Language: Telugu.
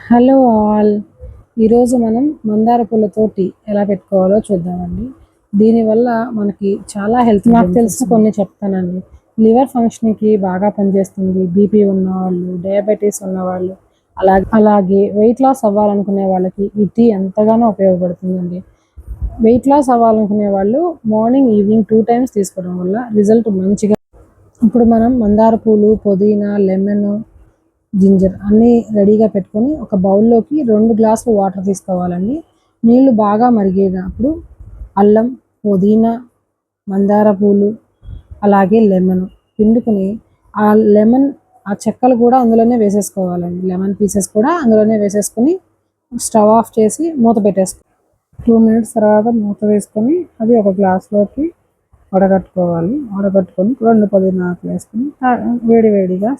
Hello all. ఈరోజు మనం మందార పూలతోటి ఎలా పెట్టుకోవాలో చూద్దామండి. దీనివల్ల మనకి చాలా హెల్త్ నాకు తెలిసిన కొన్ని చెప్తానండి. లివర్ ఫంక్షన్కి బాగా పనిచేస్తుంది. బీపీ ఉన్నవాళ్ళు, డయాబెటీస్ ఉన్నవాళ్ళు, అలాగే వెయిట్ లాస్ అవ్వాలనుకునే వాళ్ళకి ఈ టీ ఎంతగానో ఉపయోగపడుతుందండి. వెయిట్ లాస్ అవ్వాలనుకునే వాళ్ళు మార్నింగ్ ఈవినింగ్ 2 టైమ్స్ తీసుకోవడం వల్ల రిజల్ట్ మంచిగా. ఇప్పుడు మనం మందార పూలు, పుదీనా, లెమన్, జింజర్ అన్నీ రెడీగా పెట్టుకొని ఒక బౌల్లోకి 2 గ్లాసులు వాటర్ తీసుకోవాలండి. నీళ్లు బాగా మరిగేటప్పుడు అల్లం, పుదీనా, మందార పూలు, అలాగే లెమన్ పిండుకొని ఆ లెమన్ ఆ చెక్కలు కూడా అందులోనే వేసేసుకోవాలండి. లెమన్ పీసెస్ కూడా అందులోనే వేసేసుకొని స్టవ్ ఆఫ్ చేసి మూత పెట్టేసుకో. 2 మినిట్స్ తర్వాత మూత వేసుకొని అది ఒక గ్లాస్లోకి వడగట్టుకోవాలి. వడగట్టుకొని 2 పుదీనా ఆకులు వేసుకొని వేడి వేడిగా